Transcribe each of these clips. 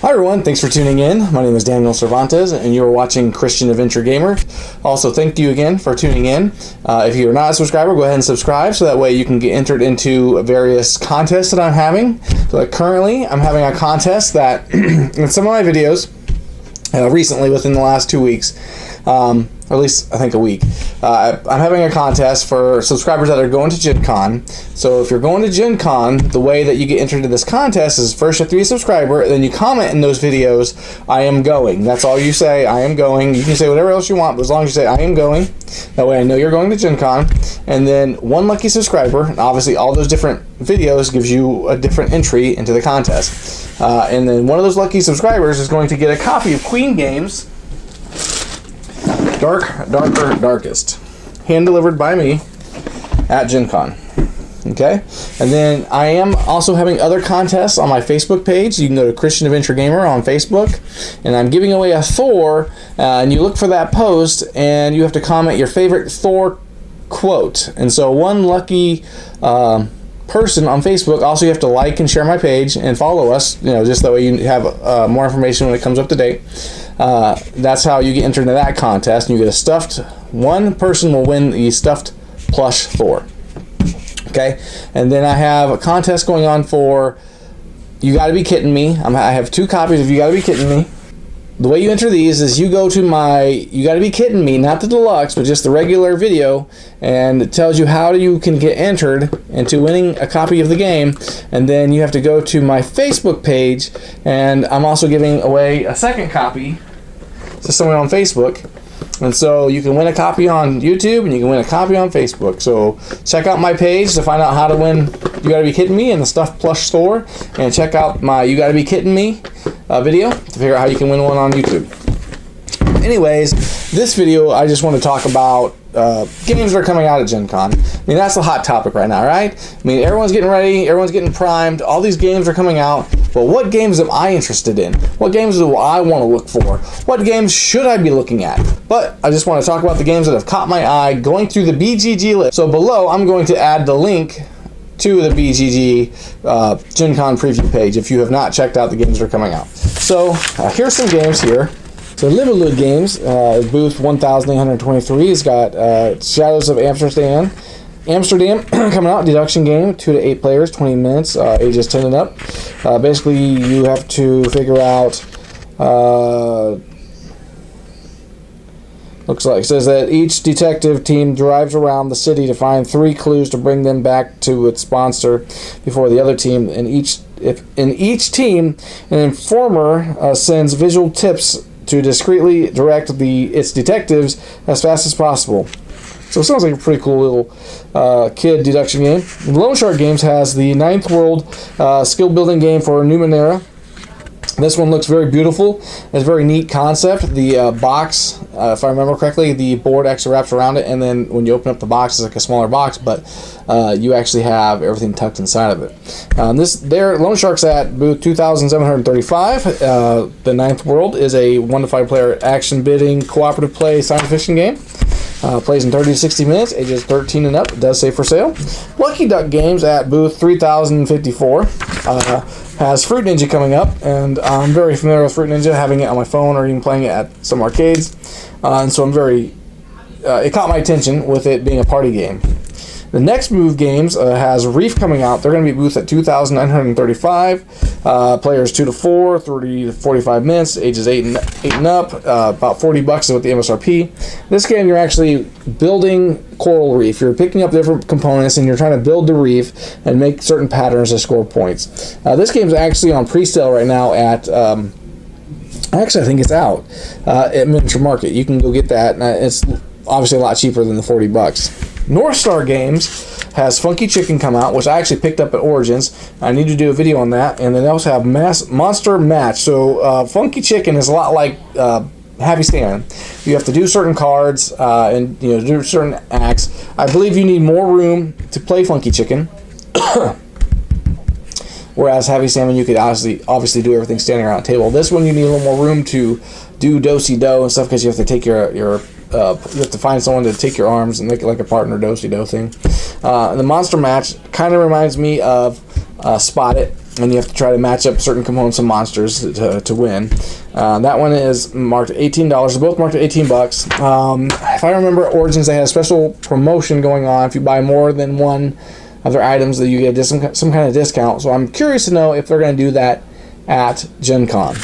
Hi everyone, thanks for tuning in. My name is Daniel Cervantes and you are watching Christian Adventure Gamer. Also, thank you again for tuning in. If you are not a subscriber, go ahead and subscribe so that way you can get entered into various contests that I'm having. So like currently, I'm having a contest that in some of my videos, recently within the last 2 weeks, or at least I think a week, I'm having a contest for subscribers that are going to Gen Con. So if you're going to Gen Con, the way that you get entered into this contest is first you have to be a subscriber, then you comment in those videos, I am going. That's all you say, I am going. You can say whatever else you want, but as long as you say I am going, that way I know you're going to Gen Con. And then one lucky subscriber, and obviously all those different videos gives you a different entry into the contest. And then one of those lucky subscribers is going to get a copy of Queen Games, Darkest, hand delivered by me at Gen Con. Okay, and then I am also having other contests on my Facebook page. You can go to Christian Adventure Gamer on Facebook, and I'm giving away a Thor. And you look for that post, and you have to comment your favorite Thor quote. And so one lucky person on Facebook. Also, you have to like and share my page and follow us. You know, just that way you have more information when it comes up to date. That's how you get entered into that contest, and you get a stuffed. One person will win the stuffed plush Thor. Okay, and then I have a contest going on for You Gotta Be Kidding Me. I have 2 copies of You Gotta Be Kidding Me. The way you enter these is you go to my You Gotta Be Kidding Me, not the deluxe, but just the regular video, and it tells you how you can get entered into winning a copy of the game. And then you have to go to my Facebook page, and I'm also giving away a second copy to someone on Facebook. And so you can win a copy on YouTube and you can win a copy on Facebook. So check out my page to find out how to win You Gotta Be Kidding Me in the Stuffed Plush store. And check out my You Gotta Be Kidding Me video to figure out how you can win one on YouTube. Anyways, this video I just want to talk about games that are coming out at Gen Con. I mean, that's the hot topic right now, right? I mean, everyone's getting ready, everyone's getting primed, all these games are coming out. But what games am I interested in? What games do I want to look for? What games should I be looking at? But I just want to talk about the games that have caught my eye going through the BGG list. So below, I'm going to add the link to the BGG Gen Con Preview page if you have not checked out the games that are coming out. So here's some games here. So Doubloons Games, booth 1823, has got Shadows of Amsterdam coming out, deduction game, 2 to 8 players, 20 minutes, ages 10 and up. Basically, you have to figure out, looks like, it says that each detective team drives around the city to find 3 clues to bring them back to its sponsor before the other team. In each team, an informer sends visual tips to discreetly direct its detectives as fast as possible. So it sounds like a pretty cool little kid deduction game. Lone Shark Games has the 9th World skill building game for Numenera. This one looks very beautiful. It's a very neat concept. The box, if I remember correctly, the board actually wraps around it, and then when you open up the box, it's like a smaller box, but you actually have everything tucked inside of it. Lone Shark's at booth 2735. The 9th World is a 1 to 5 player action bidding cooperative play science fiction game. Plays in 30 to 60 minutes, ages 13 and up. It does say for sale. Lucky Duck Games at booth 3054 has Fruit Ninja coming up, and I'm very familiar with Fruit Ninja, having it on my phone or even playing it at some arcades. And so I'm it caught my attention with it being a party game. The Next Move Games has Reef coming out. They're going to be booth at 2,935. Players 2 to 4, 30 to 45 minutes, ages 8 and up. About $40 is what the MSRP. This game, you're actually building coral reef. You're picking up different components and you're trying to build the reef and make certain patterns to score points. This game is actually on pre-sale right now at... actually, I think it's out at Miniature Market. You can go get that. And it's obviously a lot cheaper than the $40. North Star Games has Funky Chicken come out, which I actually picked up at Origins. I need to do a video on that. And then they also have Monster Match. So Funky Chicken is a lot like Happy Stand. You have to do certain cards and do certain acts. I believe you need more room to play Funky Chicken. Whereas Happy Salmon, you could obviously do everything standing around a table. This one, you need a little more room to do do-si-do and stuff because you have to take you have to find someone to take your arms and make it like a partner do-si-do thing. The Monster Match kind of reminds me of Spot It. and you have to try to match up certain components of monsters to win. That one is marked at $18. They're both marked at $18. If I remember, at Origins they had a special promotion going on. If you buy more than one of their items, that you get some kind of discount. So I'm curious to know if they're going to do that at Gen Con.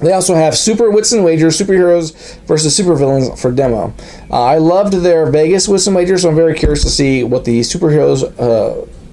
They also have Super Wits and Wagers, Superheroes versus Supervillains for demo. I loved their Vegas Wits and Wagers, so I'm very curious to see what the Superheroes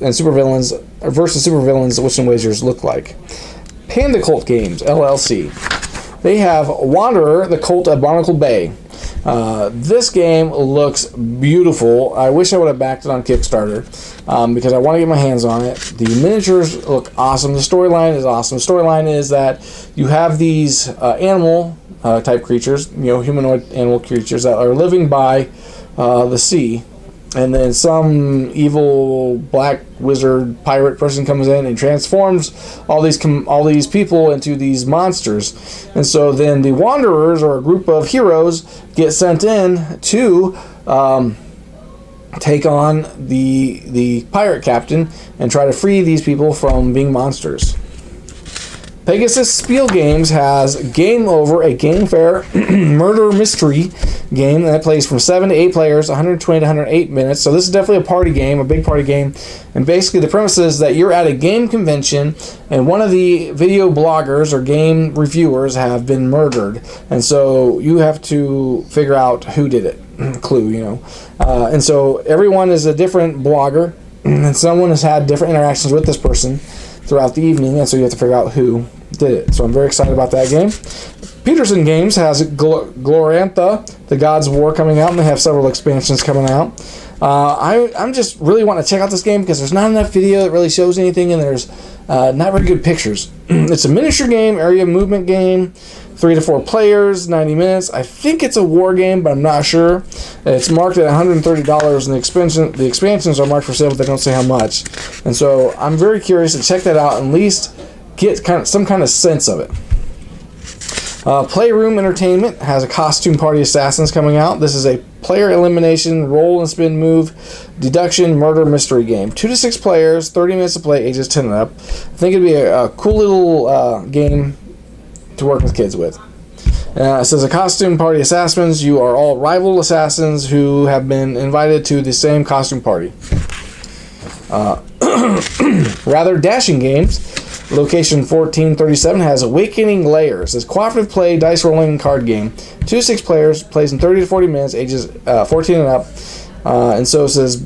and Supervillains versus Supervillains Wits and Wagers look like. Panda Cult Games, LLC. They have Wanderer, the Cult of Barnacle Bay. This game looks beautiful. I wish I would have backed it on Kickstarter because I want to get my hands on it. The miniatures look awesome. The storyline is awesome. The storyline is that you have these animal type creatures, humanoid animal creatures that are living by the sea. And then some evil black wizard pirate person comes in and transforms all these people into these monsters. And so then the Wanderers, or a group of heroes, get sent in to take on the pirate captain and try to free these people from being monsters. Pegasus Games has Game Over, a Game Fair murder mystery game that plays from 7 to 8 players, 120 to 108 minutes. So this is definitely a party game, a big party game. And basically the premise is that you're at a game convention and one of the video bloggers or game reviewers have been murdered. And so you have to figure out who did it. Clue. And so everyone is a different blogger and someone has had different interactions with this person throughout the evening, and so you have to figure out who did it. So I'm very excited about that game. Petersen Games has Glorantha, the God's War, coming out, and they have several expansions coming out. I'm just really wanting to check out this game because there's not enough video that really shows anything, and there's not very good pictures. It's a miniature game, area movement game, 3 to 4 players, 90 minutes. I think it's a war game, but I'm not sure. It's marked at $130, and the expansions are marked for sale, but they don't say how much. And so I'm very curious to check that out and at least get some kind of sense of it. Playroom Entertainment has a Costume Party Assassins coming out. This is a player elimination, roll and spin move, deduction, murder mystery game. 2 to 6 players, 30 minutes to play, ages 10 and up. I think it'd be a cool little game to work with kids with. It says a Costume Party Assassins. You are all rival assassins who have been invited to the same costume party. Rather Dashing Games. Location 1437 has Awakening Layers. It's a cooperative play, dice rolling card game. 2 to 6 players, plays in 30 to 40 minutes, ages 14 and up. And so it says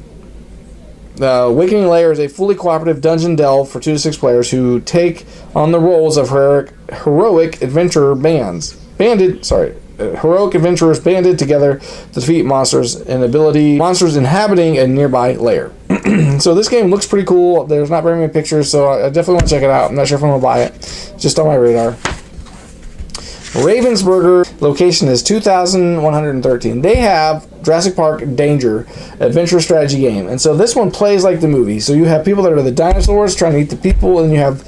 Awakening Layers is a fully cooperative dungeon delve for 2 to 6 players who take on the roles of heroic adventurer heroic adventurers banded together to defeat monsters inhabiting a nearby lair. So this game looks pretty cool. There's not very many pictures, so I definitely want to check it out. I'm not sure if I'm going to buy it. It's just on my radar. Ravensburger, location is 2113. They have Jurassic Park Danger adventure strategy game. And so this one plays like the movie. So you have people that are the dinosaurs trying to eat the people, and you have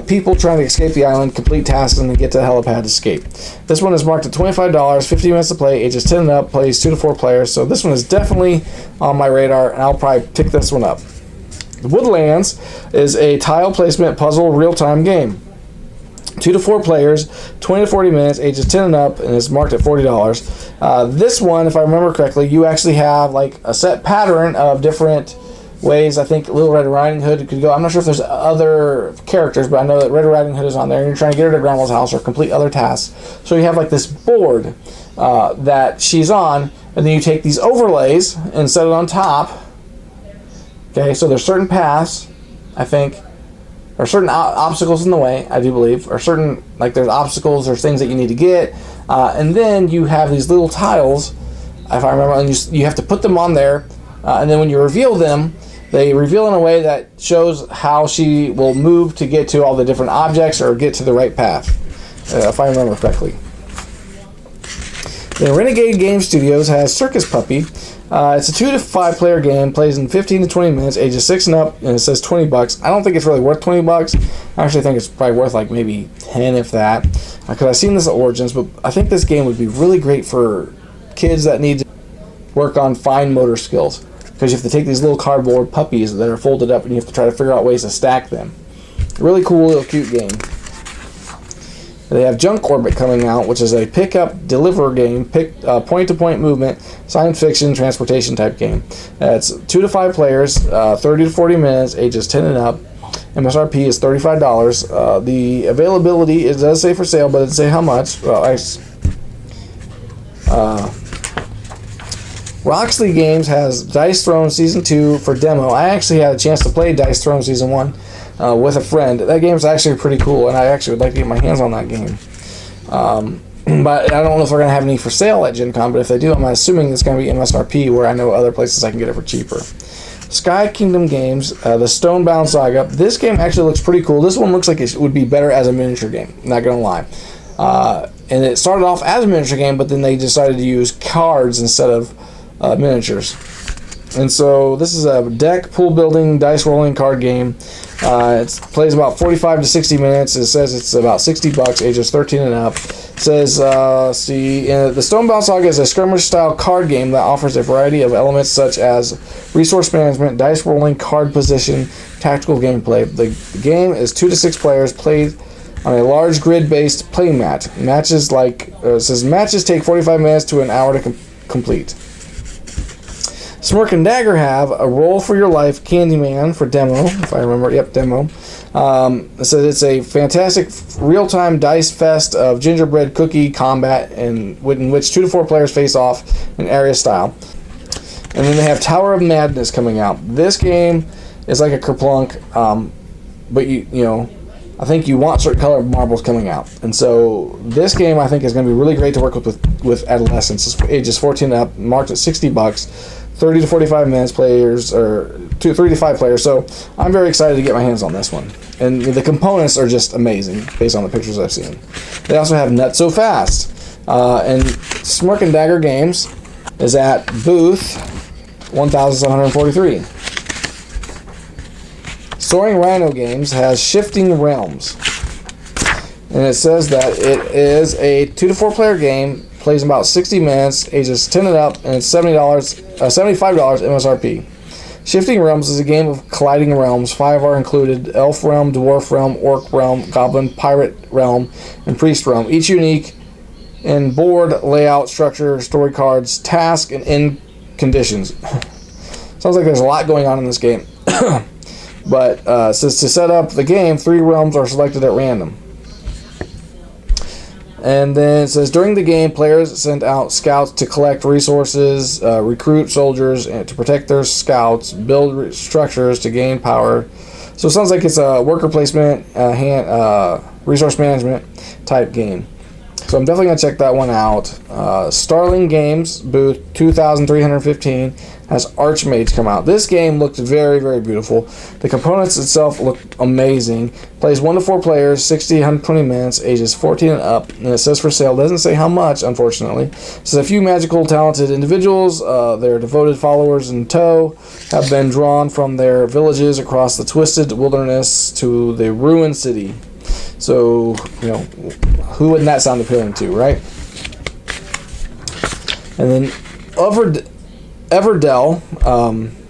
people trying to escape the island, complete tasks, and then get to the helipad to escape. This one is marked at $25, 50 minutes to play, ages 10 and up, plays 2 to 4 players. So this one is definitely on my radar, and I'll probably pick this one up. Woodlands is a tile placement puzzle real-time game. 2 to 4 players, 20 to 40 minutes, ages 10 and up, and it's marked at $40. This one, if I remember correctly, you actually have like a set pattern of different ways. I think Little Red Riding Hood could go. I'm not sure if there's other characters, but I know that Red Riding Hood is on there, and you're trying to get her to Grandma's house or complete other tasks. So you have like this board that she's on, and then you take these overlays and set it on top. Okay, so there's certain paths, I think, or certain obstacles in the way, I do believe, or certain, like there's obstacles or things that you need to get, and then you have these little tiles, if I remember, and you have to put them on there, and then when you reveal them, they reveal in a way that shows how she will move to get to all the different objects or get to the right path, if I remember correctly. The Renegade Game Studios has Circus Puppy. It's a 2 to 5 player game, plays in 15 to 20 minutes, ages 6 and up, and it says $20. I don't think it's really worth $20. I actually think it's probably worth like maybe 10 if that, because I've seen this at Origins, but I think this game would be really great for kids that need to work on fine motor skills, because you have to take these little cardboard puppies that are folded up and you have to try to figure out ways to stack them. Really cool little cute game. They have Junk Orbit coming out, which is a pick-up, deliver game, point-to-point movement, science fiction, transportation type game. It's 2 to 5 players, 30 to 40 minutes, ages 10 and up. MSRP is $35. The availability, it does say for sale, but it doesn't say how much. Roxley Games has Dice Throne Season 2 for demo. I actually had a chance to play Dice Throne Season 1 with a friend. That game's actually pretty cool, and I actually would like to get my hands on that game. But I don't know if they're going to have any for sale at Gen Con, but if they do, I'm assuming it's going to be MSRP, where I know other places I can get it for cheaper. Sky Kingdom Games, the Stonebound Saga. This game actually looks pretty cool. This one looks like it would be better as a miniature game, not going to lie. And it started off as a miniature game, but then they decided to use cards instead of miniatures. And so this is a deck, pool building, dice rolling card game. It plays about 45 to 60 minutes. It says it's about $60, ages 13 and up. It says, the Stonebound Saga is a skirmish-style card game that offers a variety of elements such as resource management, dice rolling, card position, tactical gameplay. The game is 2 to 6 players, played on a large grid-based play mat. Matches take 45 minutes to an hour to complete. Smirk and Dagger have a Roll for Your Life Candyman for demo, if I remember. Yep, demo. It says it's a fantastic real-time dice fest of gingerbread cookie combat in which 2 to 4 players face off in area style. And then they have Tower of Madness coming out. This game is like a Kerplunk, but you know, I think you want certain color marbles coming out. And so this game I think is going to be really great to work with adolescents. It's ages 14 and up, marked at $60. 30 to 45 minutes players, or 3 to 5 players, so I'm very excited to get my hands on this one. And the components are just amazing, based on the pictures I've seen. They also have Nuts So Fast. And Smirk and Dagger Games is at booth 1743. Soaring Rhino Games has Shifting Realms. And it says that it is a 2 to 4 player game, plays in about 60 minutes, ages 10 and up, and it's $75 MSRP. Shifting Realms is a game of colliding realms. 5 are included: Elf Realm, Dwarf Realm, Orc Realm, Goblin, Pirate Realm, and Priest Realm. Each unique in board, layout, structure, story cards, task, and end conditions. Sounds like there's a lot going on in this game. But says to set up the game, 3 realms are selected at random. And then it says, during the game, players send out scouts to collect resources, recruit soldiers to protect their scouts, build structures to gain power. So it sounds like it's a worker placement, resource management type game. So I'm definitely going to check that one out. Starlin Games, booth 2315, has Archmage come out. This game looked very, very beautiful. The components itself look amazing. Plays 1 to 4 players, 60 to 120 minutes, ages 14 and up. And it says for sale. Doesn't say how much, unfortunately. It says a few magical, talented individuals, their devoted followers in tow, have been drawn from their villages across the twisted wilderness to the ruined city. So, you know, who wouldn't that sound appealing to, right? And then Everdel,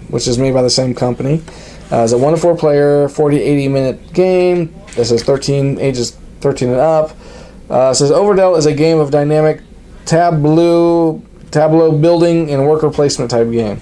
which is made by the same company, is a 1 to 4 player, 40 to 80 minute game. This is ages 13 and up. It says Everdel is a game of dynamic tableau building and worker placement type game.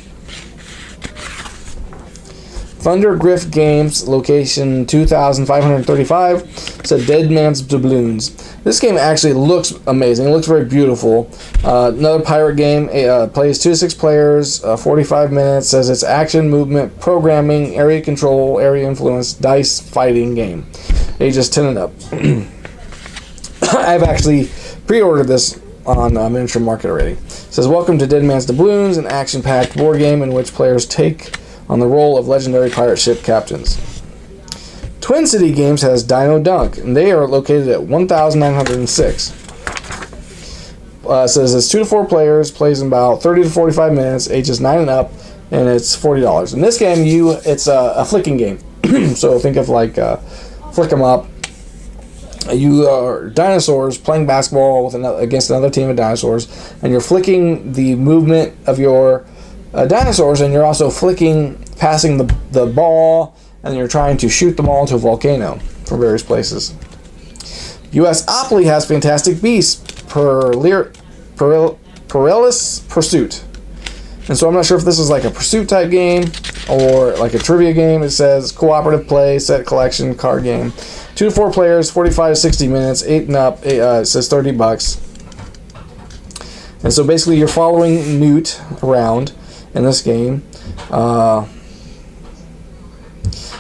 Thunder Griff Games, location 2535, said Dead Man's Doubloons. This game actually looks amazing. It looks very beautiful. Another pirate game, plays 2 to 6 players, 45 minutes, says it's action, movement, programming, area control, area influence, dice fighting game. Ages 10 and up. I've actually pre-ordered this on Miniature Market already. It says, welcome to Dead Man's Doubloons, an action-packed board game in which players take on the role of legendary pirate ship captains. Twin City Games has Dyno Dunk, and they are located at 1906. It says it's 2 to 4 players, plays in about 30 to 45 minutes, ages 9 and up, and it's $40. In this game, it's a flicking game. So think of like Flick 'em Up. You are dinosaurs playing basketball against another team of dinosaurs, and you're flicking the movement of your dinosaurs, and you're also passing the ball, and you're trying to shoot them all into a volcano. from various places. USopoly has Fantastic Beasts, Perilous Pursuit. And so I'm not sure if this is like a pursuit type game or like a trivia game. It says cooperative play, set collection, card game. 2 to 4 players, 45 to 60 minutes, 8 and up. It says $30. And so basically you're following Newt around in this game.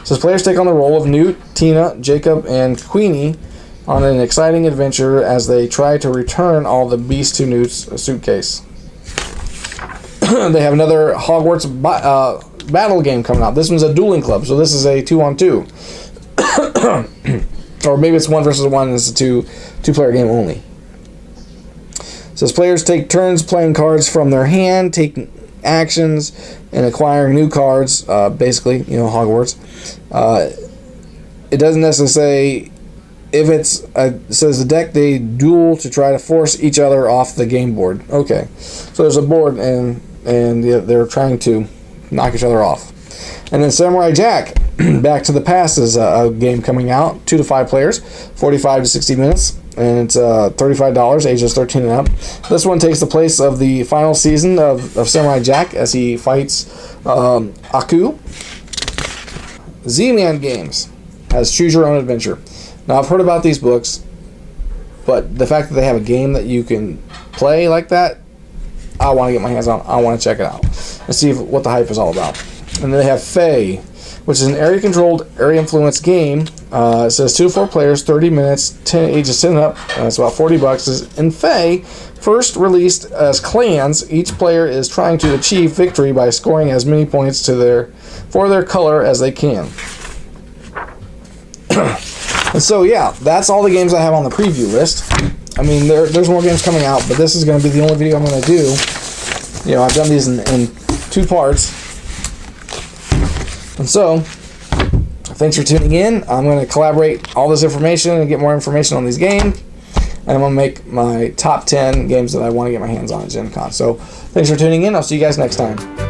Says players take on the role of Newt, Tina, Jacob, and Queenie on an exciting adventure as they try to return all the beasts to Newt's suitcase. They have another Hogwarts battle game coming out. This one's a dueling club, so this is a 2-on-2. Or maybe it's 1 versus 1 and it's a two-player game only. It says players take turns playing cards from their hand, taking actions, and acquiring new cards. Basically, Hogwarts. It doesn't necessarily say if it says the deck they duel to try to force each other off the game board. Okay, so there's a board and they're trying to knock each other off. And then Samurai Jack, Back to the Past is a game coming out. 2 to 5 players, 45 to 60 minutes, and it's $35, ages 13 and up. This one takes the place of the final season of Samurai Jack as he fights Aku. Z-Man Games has Choose Your Own Adventure. Now, I've heard about these books, but the fact that they have a game that you can play like that, I want to get my hands on. I want to check it out and see what the hype is all about. And then they have Fae, which is an area-controlled, area-influenced game. It says 2 to 4 players, 30 minutes, ages 10 and up. It's about $40. In Fae, first released as clans, each player is trying to achieve victory by scoring as many points for their color as they can. And so, yeah, that's all the games I have on the preview list. I mean, there's more games coming out, but this is going to be the only video I'm going to do. I've done these in 2 parts. And so, thanks for tuning in. I'm going to collaborate all this information and get more information on these games. And I'm going to make my top 10 games that I want to get my hands on at Gen Con. So, thanks for tuning in. I'll see you guys next time.